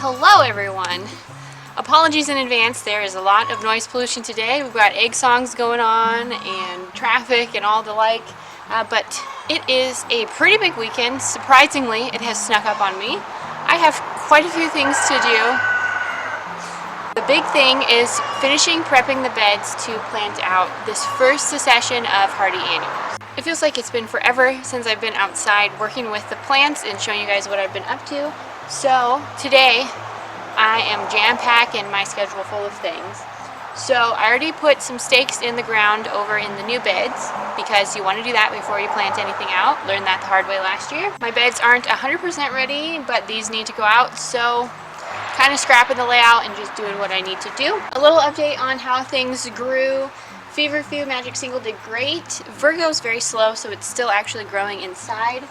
Hello everyone! Apologies in advance, there is a lot of noise pollution today. We've got egg songs going on and traffic and all the like, but it is a pretty big weekend. Surprisingly, it has snuck up on me. I have quite a few things to do. The big thing is finishing prepping the beds to plant out this first succession of hardy annuals. It feels like it's been forever since I've been outside working with the plants and showing you guys what I've been up to. So today I am jam-packed and my schedule full of things. So I already put some stakes in the ground over in the new beds because you want to do that before you plant anything out. Learned that the hard way last year. My beds aren't 100% ready, but these need to go out, so kind of scrapping the layout and just doing what I need to do. A little update on how things grew. Feverfew Magic Single did great. Virgo's very slow, so it's still actually growing inside.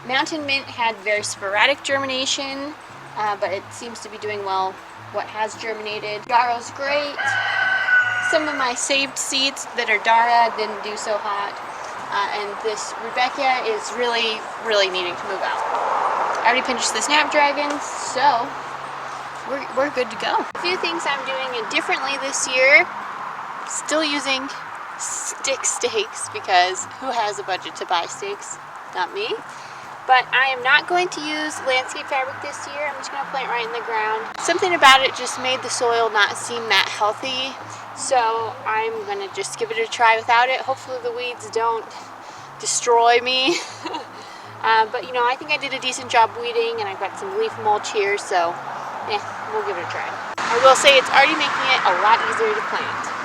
Mountain Mint had very sporadic germination, but it seems to be doing well what has germinated. Darrow's great. Some of my saved seeds that are Dara didn't do so hot. And this Rebecca is really needing to move out. I already pinched the snapdragons, so we're good to go. A few things I'm doing differently this year. Still using stick stakes because who has a budget to buy stakes? Not me. But I am not going to use landscape fabric this year. I'm just going to plant right in the ground. Something about it just made the soil not seem that healthy. So I'm going to just give it a try without it. Hopefully the weeds don't destroy me. But you know, I think I did a decent job weeding and I've got some leaf mulch here. So we'll give it a try. I will say it's already making it a lot easier to plant.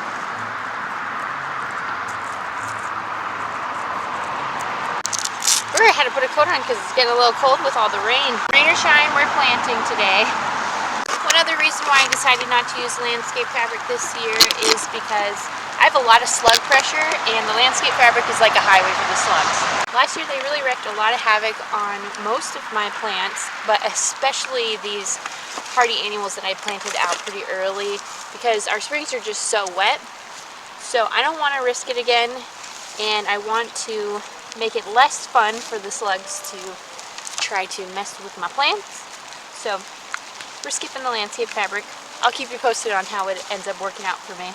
I had to put a coat on because it's getting a little cold with all the rain. Rain or shine, we're planting today. One other reason why I decided not to use landscape fabric this year is because I have a lot of slug pressure and the landscape fabric is like a highway for the slugs. Last year they really wreaked a lot of havoc on most of my plants, but especially these hardy annuals that I planted out pretty early because our springs are just so wet. So I don't want to risk it again, and I want to make it less fun for the slugs to try to mess with my plants. So we're skipping the landscape fabric. I'll keep you posted on how it ends up working out for me.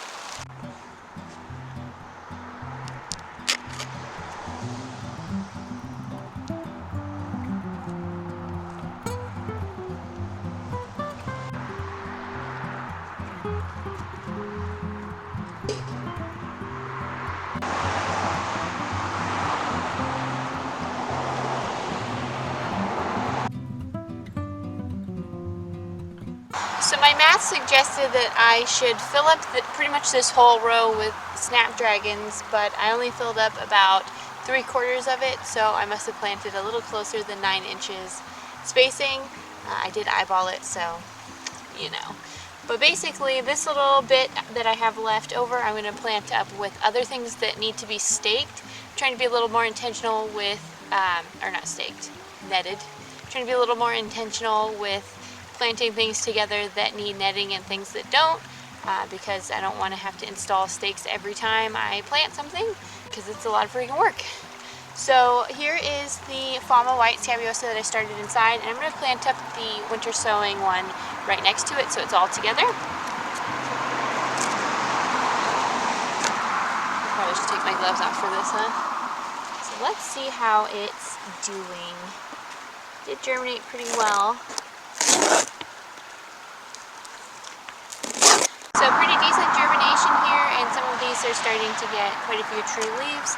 So my math suggested that I should fill up pretty much this whole row with snapdragons, but I only filled up about 3/4 of it, so I must have planted a little closer than 9 inches spacing. I did eyeball it, so you know. But basically this little bit that I have left over, I'm going to plant up with other things that need to be staked. I'm trying to be a little more intentional with, or not staked, netted. I'm trying to be a little more intentional with planting things together that need netting and things that don't, because I don't want to have to install stakes every time I plant something because it's a lot of freaking work. So here is the Fama White Scabiosa that I started inside, and I'm going to plant up the winter sowing one right next to it so it's all together. I probably should take my gloves off for this, huh? So let's see how it's doing. It did germinate pretty well. So pretty decent germination here, and some of these are starting to get quite a few tree leaves.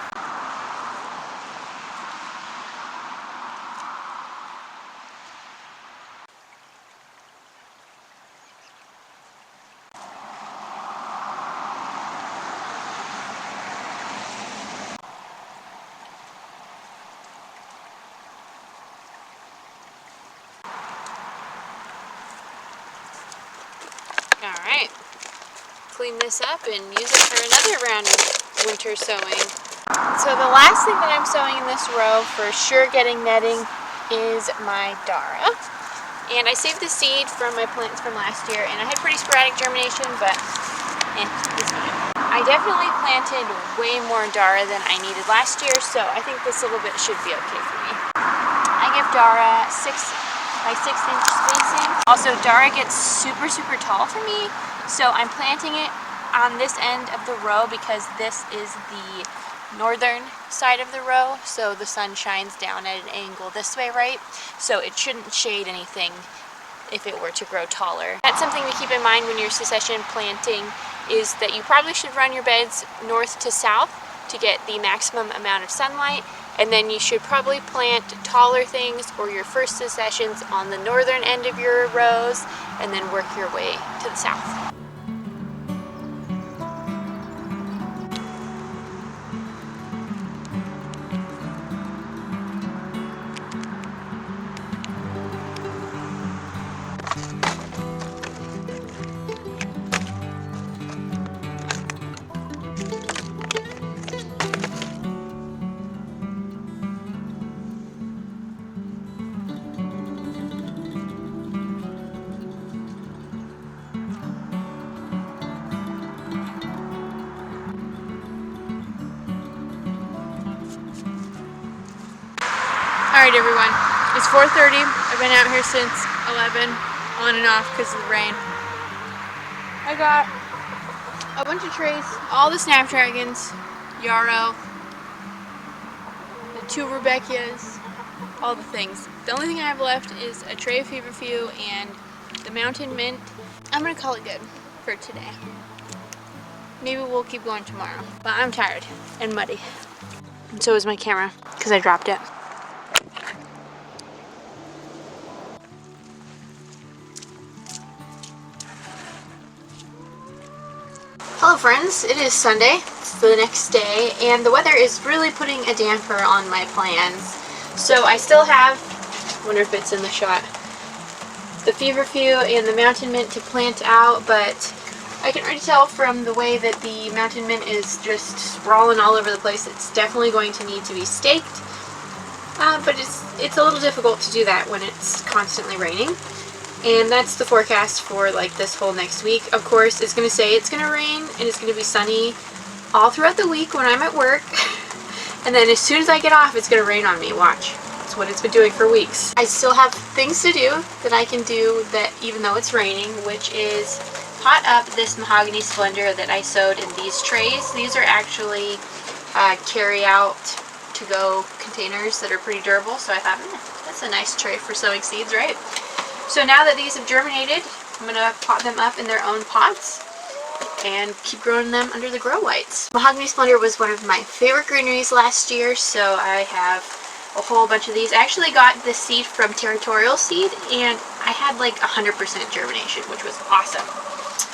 Alright, clean this up and use it for another round of winter sowing. So the last thing that I'm sowing in this row for sure getting netting is my Dara. And I saved the seed from my plants from last year, and I had pretty sporadic germination, but it's fine. I definitely planted way more Dara than I needed last year, so I think this little bit should be okay for me. I give Dara 6 by 6 inch spacing. Also, Dara gets super tall for me, so I'm planting it on this end of the row because this is the northern side of the row, so the sun shines down at an angle this way, right? So it shouldn't shade anything if it were to grow taller. That's something to keep in mind when you're succession planting, is that you probably should run your beds north to south to get the maximum amount of sunlight, and then you should probably plant taller things or your first successions on the northern end of your rows and then work your way to the south. Alright everyone, it's 4:30. I've been out here since 11, on and off because of the rain. I got a bunch of trays, all the snapdragons, yarrow, the 2 Rebecca's, all the things. The only thing I have left is a tray of feverfew and the mountain mint. I'm gonna call it good for today. Maybe we'll keep going tomorrow, but I'm tired and muddy. And so is my camera because I dropped it. Hello friends, it is Sunday, it's the next day, and the weather is really putting a damper on my plans. So I still have, I wonder if it's in the shot, the feverfew and the mountain mint to plant out, but I can already tell from the way that the mountain mint is just sprawling all over the place, it's definitely going to need to be staked. But it's a little difficult to do that when it's constantly raining. And that's the forecast for like this whole next week. Of course, it's going to say it's going to rain and it's going to be sunny all throughout the week when I'm at work. And then as soon as I get off, it's going to rain on me. Watch. That's what it's been doing for weeks. I still have things to do that I can do that even though it's raining, which is pot up this mahogany splendor that I sowed in these trays. These are actually carry out to go containers that are pretty durable. So I thought, that's a nice tray for sowing seeds, right? So now that these have germinated, I'm going to pot them up in their own pots and keep growing them under the grow lights. Mahogany Splendor was one of my favorite greeneries last year, so I have a whole bunch of these. I actually got the seed from Territorial Seed, and I had like 100% germination, which was awesome.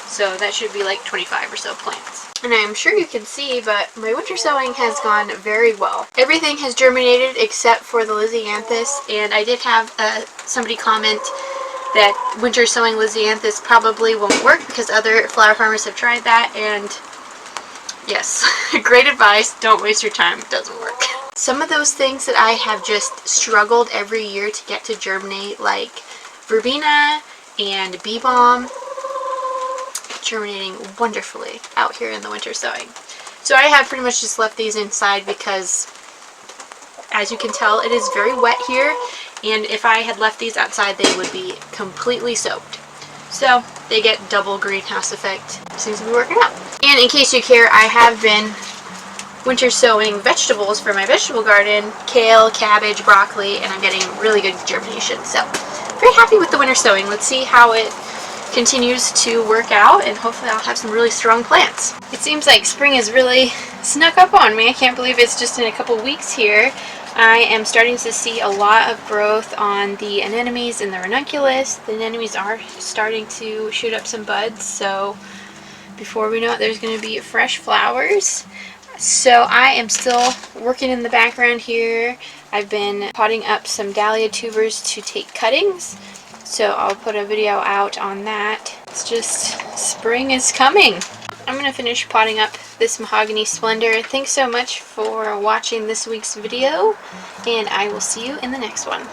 So that should be like 25 or so plants. And I'm sure you can see, but my winter sowing has gone very well. Everything has germinated except for the Lisianthus, and I did have somebody comment that winter sowing Lisianthus probably won't work because other flower farmers have tried that, and yes, great advice, don't waste your time, it doesn't work. Some of those things that I have just struggled every year to get to germinate, like verbena and bee balm, germinating wonderfully out here in the winter sowing. So I have pretty much just left these inside because, as you can tell, it is very wet here, and if I had left these outside they would be completely soaked. So they get double greenhouse effect. Seems to be working out. And in case you care, I have been winter sowing vegetables for my vegetable garden, kale, cabbage, broccoli, and I'm getting really good germination. So very happy with the winter sowing. Let's see how it continues to work out, and hopefully I'll have some really strong plants. It seems like spring has really snuck up on me. I can't believe it's just in a couple weeks here. I am starting to see a lot of growth on the anemones and the ranunculus. The anemones are starting to shoot up some buds, so before we know it, there's going to be fresh flowers. So I am still working in the background here. I've been potting up some dahlia tubers to take cuttings, so I'll put a video out on that. It's just, spring is coming. I'm going to finish potting up this Mahogany Splendor. Thanks so much for watching this week's video, and I will see you in the next one.